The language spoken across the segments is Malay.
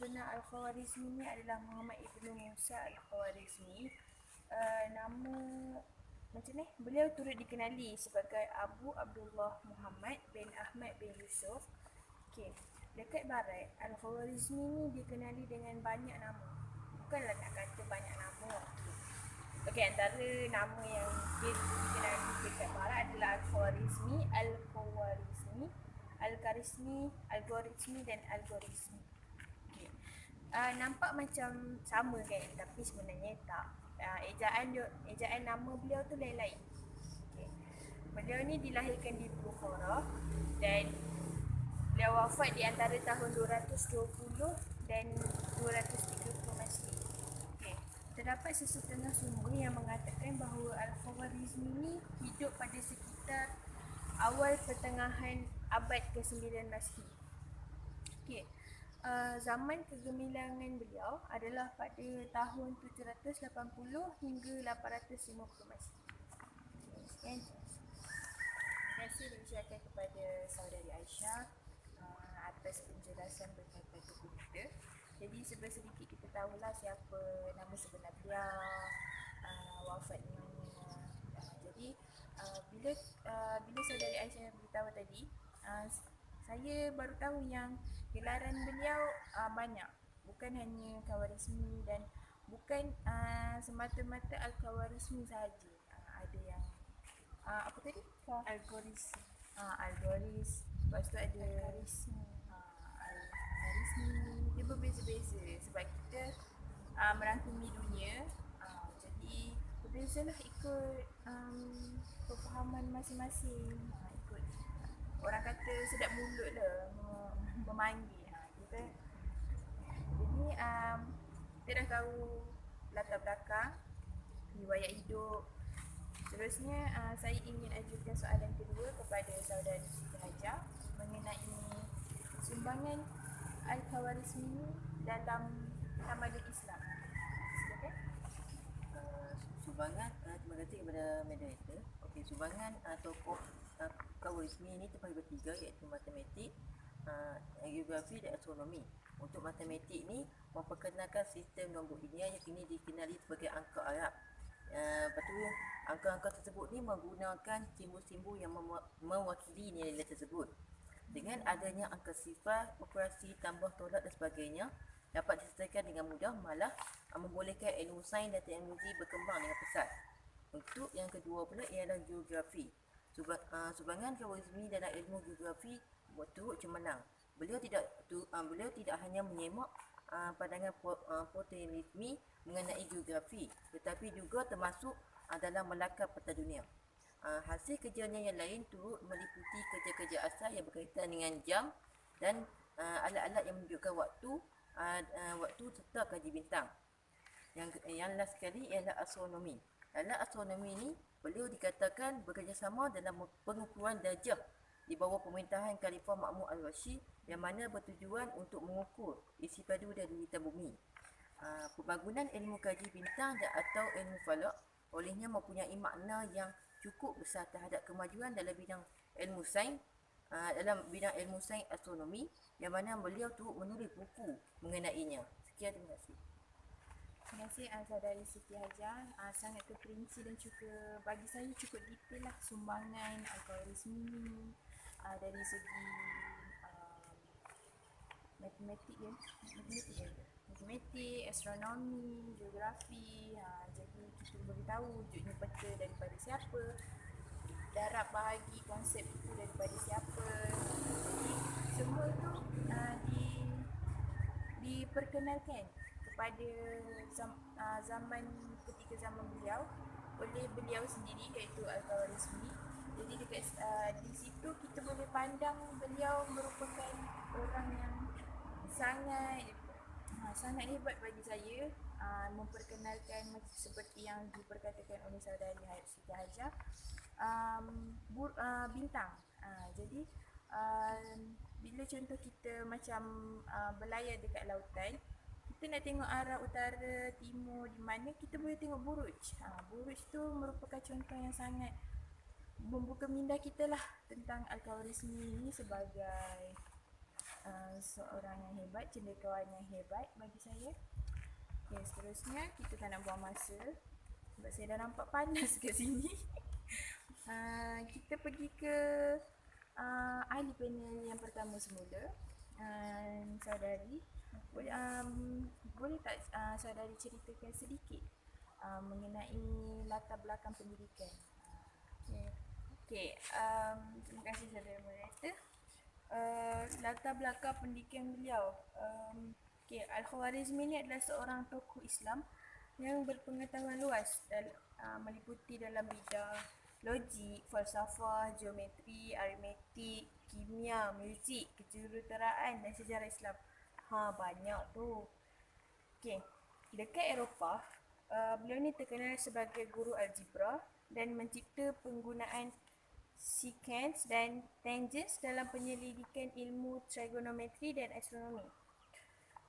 sebenar Al-Khawarizmi ni adalah Muhammad Ibnu Musa Al-Khawarizmi. Nama macam ni, beliau turut dikenali sebagai Abu Abdullah Muhammad bin Ahmad bin Yusuf. Okey, dekat barat Al-Khawarizmi ni dikenali dengan banyak nama. Bukanlah nak kata banyak nama. Okey, antara nama yang dikenali dekat barat adalah Al-Khawarizmi, Al-Khawarizmi, Al-Khawarizmi, Al-Khawarizmi dan Al-Khawarizmi. Okay. Nampak macam sama kan, tapi sebenarnya tak. Ejaan nama beliau tu lain-lain. Okay. Beliau ni dilahirkan di Bukhara dan beliau wafat di antara tahun 220 dan 230 Masehi. Okay. Terdapat sesetengah sumber yang mengatakan bahawa Al-Khawarizmi ni hidup pada sekitar awal pertengahan abad ke-9 Masehi. Okay. Zaman kegemilangan beliau adalah pada tahun 780 hingga 850 Masehi. Sekian. Terima kasih diucapkan kepada saudari Aisyah atas penjelasan berkaitan tubuh kita. Jadi sedikit kita tahulah siapa nama sebenar beliau, wafat di mana. Jadi bila saudari Aisyah beritahu tadi, saya baru tahu yang gelaran beliau banyak. Bukan hanya Khawarizmi dan bukan semata-mata Al-Khawarizmi sahaja. Ada yang apa tadi? Al-Ghoris. Al-Ghoris. Lepas tu ada Al-Khawarizmi. Al-Khawarizmi. Dia berbeza-beza sebab kita merangkumi dunia. Jadi berbezalah ikut pemahaman masing-masing. Ikut orang kata sedap mulut lah memanggil. Jadi kita dah tahu latar belakang, riwayat hidup. Seterusnya saya ingin ajukan soalan kedua kepada saudari Siti Hajar mengenai sumbangan Al-Khawarizmi dalam tamadun Islam. Silakan. Sumbangan, terima kasih kepada moderator. Okey, sumbangan tokoh Khawarizmi ini terbagi bertiga, iaitu matematik, geografi dan astronomi. Untuk matematik ni memperkenalkan sistem nombor linear yang kini dikenali sebagai angka Arab. Lepas tu angka-angka tersebut ni menggunakan simbol-simbol yang mewakili nilai-nilai tersebut. Dengan adanya angka sifar, operasi, tambah, tolak dan sebagainya dapat diselesaikan dengan mudah, malah membolehkan ilmu sains dan teknologi berkembang dengan pesat. Untuk yang kedua pula ialah geografi. Sumbangan Khawarizmi dalam ilmu geografi turut cemerlang. Beliau tidak hanya menyemak pandangan Ptolemisme mengenai geografi, tetapi juga termasuk dalam melakar peta dunia. Hasil kerjanya yang lain turut meliputi kerja-kerja asal yang berkaitan dengan jam dan alat-alat yang menunjukkan waktu serta kaji bintang. Yang last sekali ialah astronomi. Dalam astronomi ini, beliau dikatakan bekerjasama dalam pengukuran darjah di bawah pemerintahan Khalifah Ma'mun Al-Rashid yang mana bertujuan untuk mengukur isi padu dan lilitan bumi. Pembangunan ilmu kaji bintang dan atau ilmu falak olehnya mempunyai makna yang cukup besar terhadap kemajuan dalam bidang ilmu sains, astronomi yang mana beliau turut menulis buku mengenainya. Sekian, terima kasih. Terima kasih saudari Siti Hajar. Sangat terperinci dan juga bagi saya cukup detail lah sumbangan Al-Khawarizmi dari segi matematik, astronomi, geografi. Jadi kita beritahu wujudnya peta daripada siapa, darab bahagi konsep itu daripada siapa. Jadi semua itu diperkenalkan kepada zaman ketika zaman beliau oleh beliau sendiri iaitu Al-Khawarizmi. Jadi di situ kita boleh pandang beliau merupakan orang yang sangat hebat bagi saya, memperkenalkan seperti yang diperkatakan oleh saudari Siti Hajar, bintang. Jadi bila contoh kita macam berlayar dekat lautan, kita nak tengok arah utara, timur di mana, kita boleh tengok buruj. Buruj tu merupakan contoh yang sangat membuka minda kita lah tentang Al-Khawarizmi ini sebagai seorang yang hebat, cendekiawan yang hebat bagi saya. Okay, seterusnya kita tak nak buang masa sebab saya dah nampak panas kat sini. Kita pergi ke ahli panel yang pertama semula. Saudari, boleh tak saudari ceritakan sedikit mengenai latar belakang pendidikan? Okay, terima kasih saudara moderator. Latar belakang pendidikan beliau. Al-Khwarizmi ni adalah seorang tokoh Islam yang berpengetahuan luas meliputi dalam bidang logik, falsafah, geometri, aritmetik, kimia, muzik, kejuruteraan dan sejarah Islam. Banyak tu. Okay. Dekat Eropah, beliau ni terkenal sebagai guru algebra dan mencipta penggunaan secants dan tangents dalam penyelidikan ilmu trigonometri dan astronomi.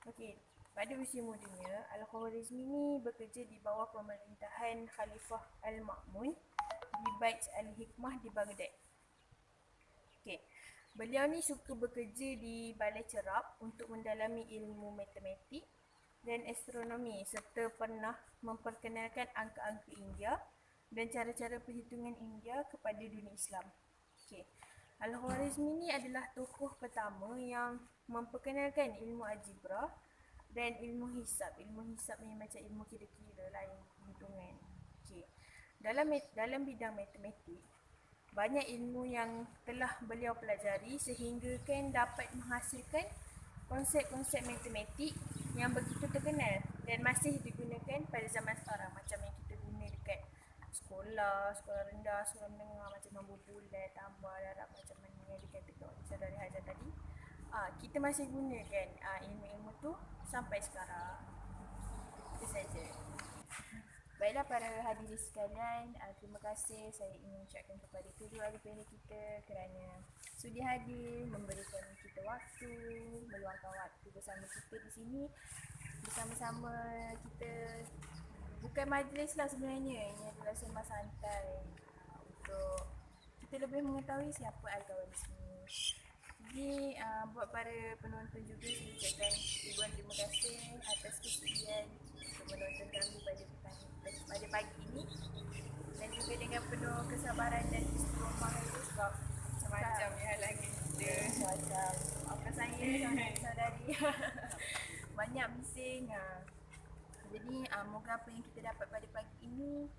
Okey, pada usia mudanya, Al-Khwarizmi ni bekerja di bawah pemerintahan Khalifah Al-Ma'mun di Bait Al-Hikmah di Baghdad. Okey, beliau ni suka bekerja di balai cerap untuk mendalami ilmu matematik dan astronomi serta pernah memperkenalkan angka-angka India dan cara-cara perhitungan India kepada dunia Islam. Okey, Al-Khwarizmi ni adalah tokoh pertama yang memperkenalkan ilmu algebra dan ilmu hisab. Ilmu hisab ni macam ilmu kira-kira lah, ilmu hitungan. Okey. Dalam bidang matematik, banyak ilmu yang telah beliau pelajari sehingga kan dapat menghasilkan konsep-konsep matematik yang begitu terkenal dan masih digunakan pada zaman sekarang, macam yang kita guna dekat sekolah rendah, sekolah menengah, macam nombor bulat, tambah, darab, macam mana yang dikatakan oleh saudara Hajar tadi. Kita masih gunakan ilmu-ilmu tu sampai sekarang. Itu saja. Baiklah para hadirin sekalian, terima kasih saya ingin ucapkan kepada kedua ahli panel kita kerana sudi hadir, memberikan kita waktu, meluangkan waktu bersama kita di sini. Bersama-sama kita, bukan majlis lah sebenarnya, ini adalah sembah santai untuk kita lebih mengetahui siapa Al-Khwarizmi. Jadi buat para penonton juga saya ucapkan ribuan terima kasih atas kesudian untuk menonton kami pada pagi ini, dan juga dengan penuh kesabaran dan istiqomah itu sebab macam-macam ya lagi kita macam apa saya saudari banyak bising. Jadi moga apa yang kita dapat pada pagi ini,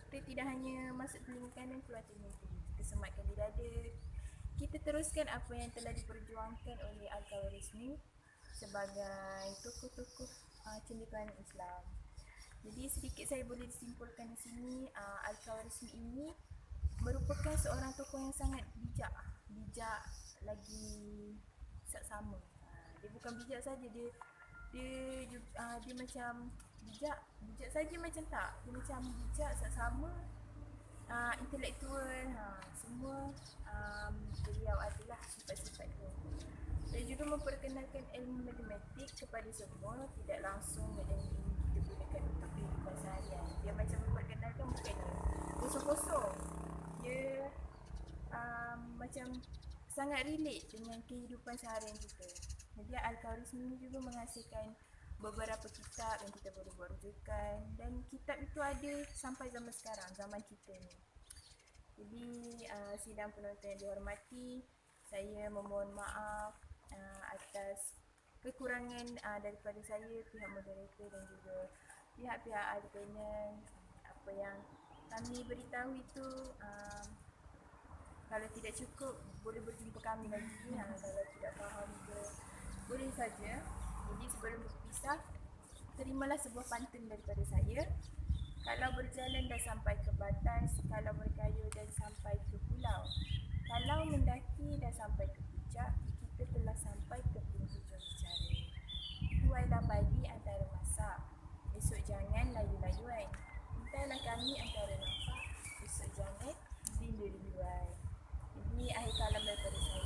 kita tidak hanya masuk telinga kanan keluar telinga kiri, kita sematkan di dada, kita teruskan apa yang telah diperjuangkan oleh Al-Khwarizmi sebagai tokoh-tokoh cendekiawan Islam. Jadi sedikit saya boleh disimpulkan di sini, Al-Khwarizmi ini merupakan seorang tokoh yang sangat bijak lagi saksama. Dia bukan bijak saja, dia macam bijak saja macam tak, dia macam bijak saksama, intelektual, semua beliau adalah sifat-sifat itu. Dan juga memperkenalkan ilmu matematik kepada semua, tidak langsung dan ini kita gunakan untuk kehidupan seharian. Dia macam memperkenalkan bukannya kosong-kosong, dia macam sangat relate dengan kehidupan seharian kita. Jadi Al-Khwarizmi ini juga menghasilkan beberapa kitab yang kita boleh buat rujukan, dan kitab itu ada sampai zaman sekarang, zaman kita ni. Jadi sidang penonton yang dihormati, saya memohon maaf atas kekurangan daripada saya, pihak moderator dan juga pihak-pihak ahli panel. Apa yang kami beritahu itu kalau tidak cukup boleh berjumpa kami lagi, kalau tidak faham juga boleh saja. Jadi sebelum berpisah, terimalah sebuah pantun daripada saya. Kalau berjalan dah sampai ke batas, kalau berkayu dah sampai ke pulau, kalau mendaki dah sampai ke puncak, kita telah sampai ke penghujung bicara. Tuailah pagi antara masak, esok jangan layu-layuan. Entahlah kami antara nampak, esok jangan rindu-rinduan. Ini akhir kalam daripada saya.